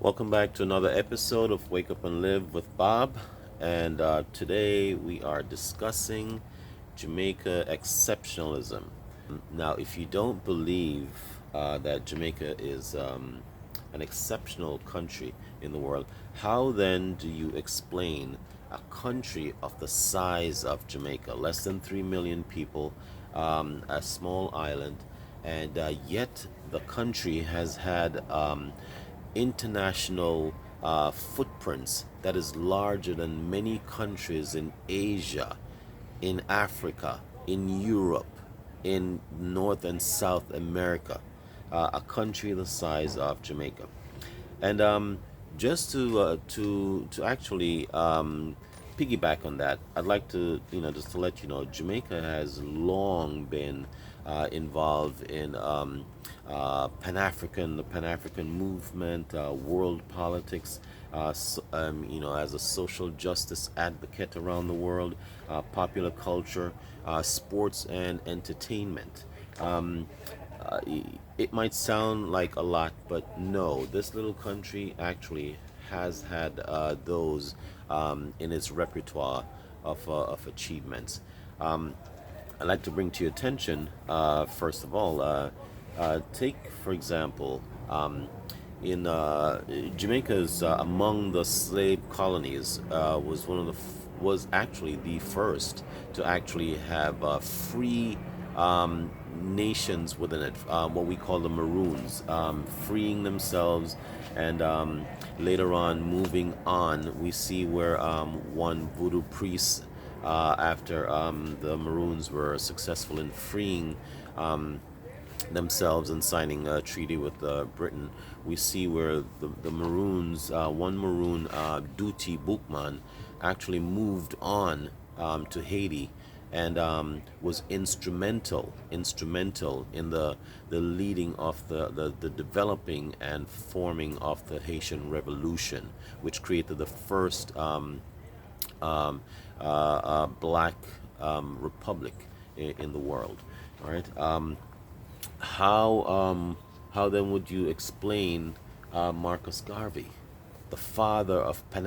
Welcome back to another episode of Wake Up and Live with Bob. And today we are discussing Jamaica exceptionalism. Now, if you don't believe that Jamaica is an exceptional country in the world, how then do you explain a country of the size of Jamaica, less than 3 million people, a small island, and yet the country has had international footprints that is larger than many countries in Asia, in Africa, in Europe, in North and South America, a country the size of Jamaica. And just to actually piggyback on that, I'd like to just to let you know, Jamaica has long been involved in the Pan African movement, world politics. As a social justice advocate around the world, popular culture, sports and entertainment. Um, uh, it might sound like a lot, but no, this little country actually has had those in its repertoire of achievements. Um, I'd like to bring to your attention, first of all, take, for example, in Jamaica is among the slave colonies, was actually the first to actually have free nations within it, what we call the Maroons, freeing themselves, and later on moving on. We see where one voodoo priest, after the Maroons were successful in freeing themselves and signing a treaty with Britain, we see where the Maroons, one Maroon, Duty Bookman, actually moved on to Haiti and was instrumental in the leading of the developing and forming of the Haitian Revolution, which created the first black republic in the world. All right. How how then would you explain Marcus Garvey, the father of the Pan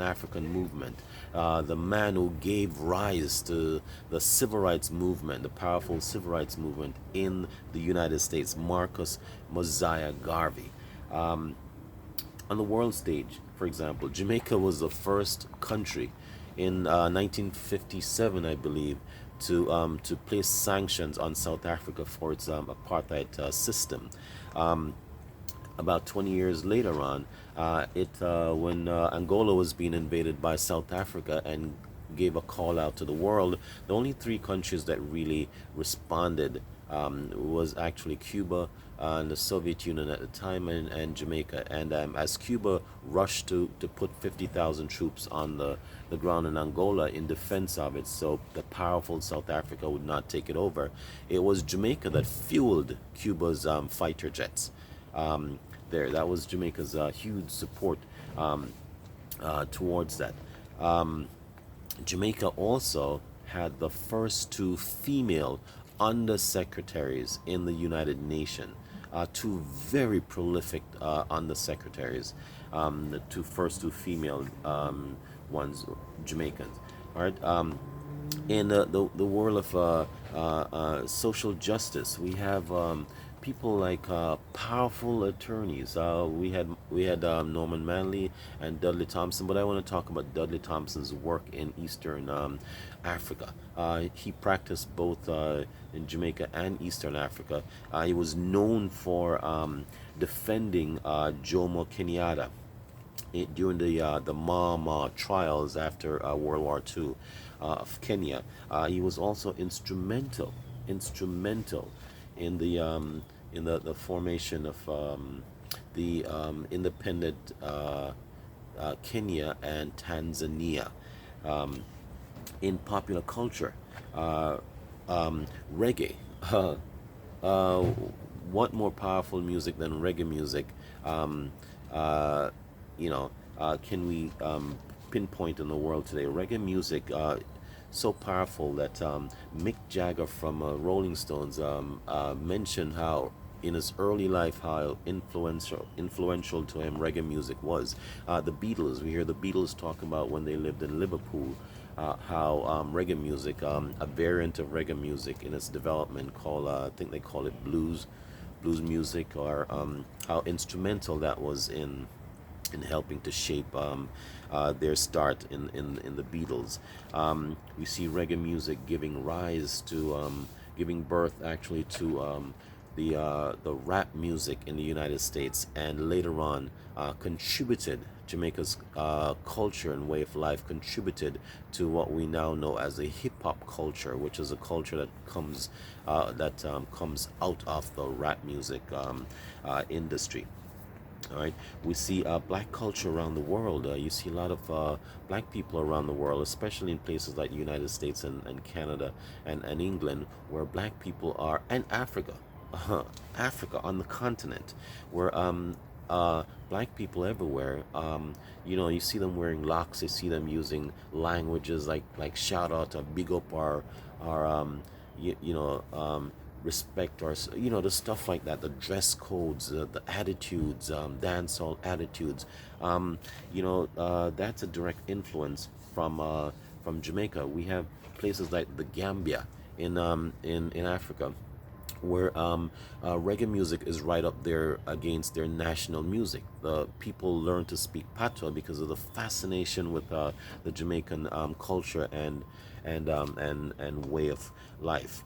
African movement, the man who gave rise to the civil rights movement, the powerful civil rights movement in the United States, Marcus Mosiah Garvey. On the world stage, for example, Jamaica was the first country in 1957, I believe, to place sanctions on South Africa for its apartheid system. Um, about 20 years later on, it when Angola was being invaded by South Africa and gave a call out to the world, the only three countries that really responded was actually Cuba and the Soviet Union at the time, and Jamaica. And as Cuba rushed to put 50,000 troops on the ground in Angola in defense of it, so the powerful South Africa would not take it over, it was Jamaica that fueled Cuba's fighter jets. There, that was Jamaica's huge support towards that. Um, Jamaica also had the first two female undersecretaries in the United Nations. Two very prolific undersecretaries, the first two female ones, Jamaicans. All right. In the world of social justice, we have people like powerful attorneys. We had Norman Manley and Dudley Thompson, but I want to talk about Dudley Thompson's work in Eastern Africa. He practiced both in Jamaica and Eastern Africa. He was known for defending Jomo Kenyatta during the Ma trials after World War II of Kenya. He was also instrumental in the formation of the independent Kenya and Tanzania. Um, in popular culture, uh, reggae. Uh, what more powerful music than reggae music? Um, uh, can we pinpoint in the world today? Reggae music, so powerful that Mick Jagger from Rolling Stones mentioned how in his early life how influential to him reggae music was. The Beatles, we hear the Beatles talk about when they lived in Liverpool, how reggae music, a variant of reggae music in its development called, I think they call it blues music, or how instrumental that was in helping to shape their start in the Beatles. We see reggae music giving rise to, giving birth actually to the rap music in the United States, and later on contributed Jamaica's culture and way of life contributed to what we now know as a hip hop culture, which is a culture that comes out of the rap music industry. All right, we see black culture around the world. You see a lot of black people around the world, especially in places like the United States and Canada and England, where black people are, and Africa, Africa on the continent, where black people everywhere. You see them wearing locks. You see them using languages like shout out or big up, or you, you know respect, or the stuff like that, the dress codes, the attitudes, dancehall attitudes. That's a direct influence from Jamaica. We have places like the Gambia in Africa, where reggae music is right up there against their national music. The people learn to speak patois because of the fascination with the Jamaican culture and way of life.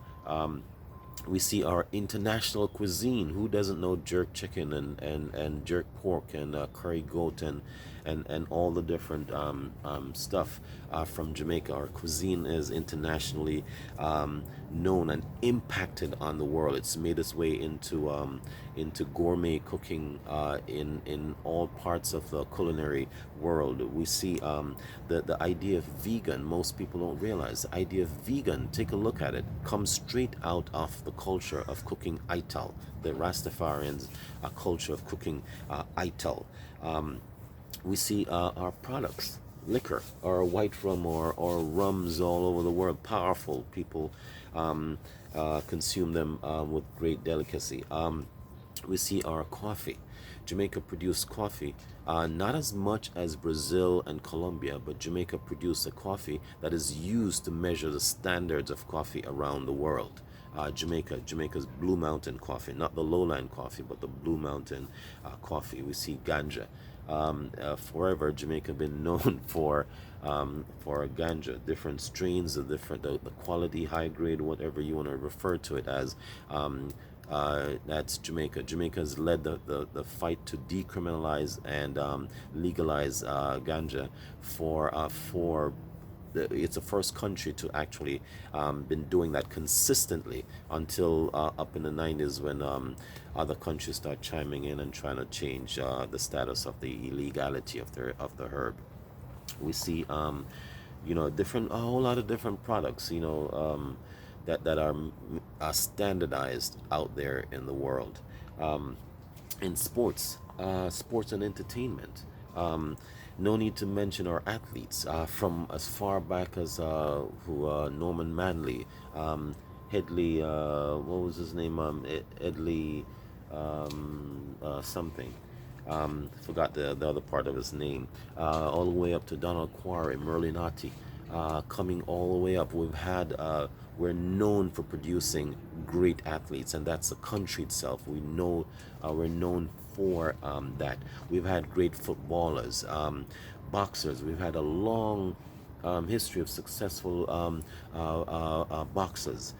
We see our international cuisine. Who doesn't know jerk chicken and jerk pork and curry goat and all the different stuff from Jamaica? Our cuisine is internationally known and impacted on the world. It's made its way into gourmet cooking in all parts of the culinary world. We see the idea of vegan. Most people don't realize the idea of vegan. Take a look at it. Comes straight out of the culture of cooking ital. The Rastafarians' culture of cooking ital. We see our products, liquor or white rum or rums all over the world. Powerful people consume them with great delicacy. We see our coffee. Jamaica produced coffee, not as much as Brazil and Colombia, but Jamaica produced a coffee that is used to measure the standards of coffee around the world. Jamaica's Blue Mountain coffee, not the lowland coffee, but the Blue Mountain coffee. We see ganja. Forever, Jamaica been known for ganja, different strains, the quality, high grade, whatever you want to refer to it as. That's Jamaica. Jamaica has led the fight to decriminalize and legalize ganja for it's the first country to actually been doing that consistently until up in the 90s, when other countries start chiming in and trying to change the status of the illegality of the herb. We see different a whole lot of different products that are standardized out there in the world. In sports and entertainment. No need to mention our athletes from as far back as Norman Manley, Headley, what was his name? Edley, something. Forgot the other part of his name. All the way up to Donald Quarry, Merlinati, coming all the way up. We're known for producing great athletes, and that's the country itself. We're known for that. We've had great footballers, boxers. We've had a long history of successful boxers,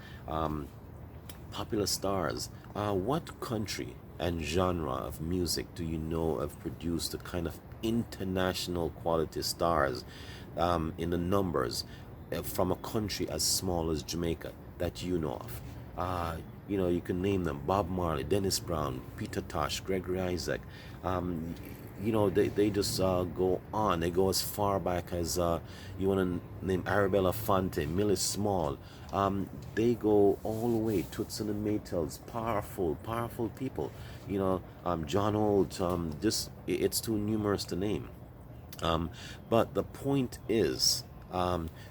popular stars. What country and genre of music do you know have produced the kind of international quality stars in the numbers from a country as small as Jamaica that you know of? You can name them: Bob Marley, Dennis Brown, Peter Tosh, Gregory Isaac. They just go on. They go as far back as you want to name Arabella Fonte, Millie Small. They go all the way. Toots and the Maytals, powerful people. John Holt. It's too numerous to name. But the point is,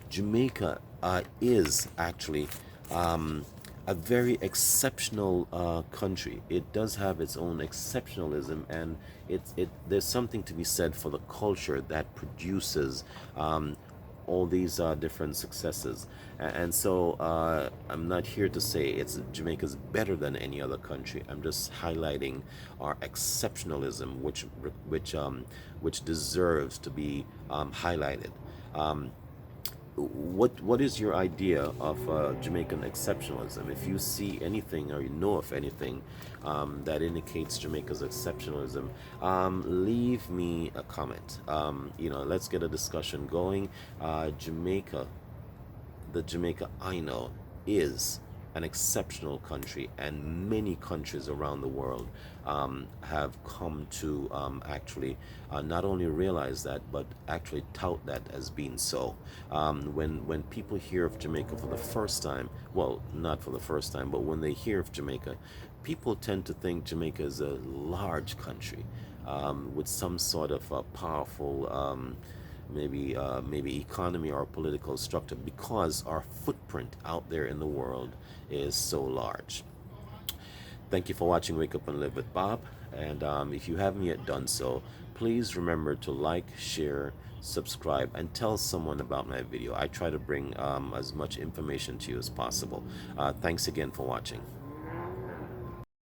Jamaica is actually a very exceptional country. It does have its own exceptionalism, and there's something to be said for the culture that produces all these different successes. And so I'm not here to say Jamaica's better than any other country. I'm just highlighting our exceptionalism, which deserves to be highlighted. Um, what is your idea of Jamaican exceptionalism? If you see anything or you know of anything that indicates Jamaica's exceptionalism, leave me a comment. Let's get a discussion going. Jamaica, the Jamaica I know is an exceptional country, and many countries around the world have come to actually not only realize that, but actually tout that as being so. When people hear of Jamaica for the first time, well, not for the first time, but when they hear of Jamaica, people tend to think Jamaica is a large country with some sort of powerful maybe economy or political structure, because our footprint out there in the world is so large. Thank you for watching Wake Up and Live with Bob. And if you haven't yet done so, please remember to like, share, subscribe, and tell someone about my video. I try to bring as much information to you as possible. Thanks again for watching.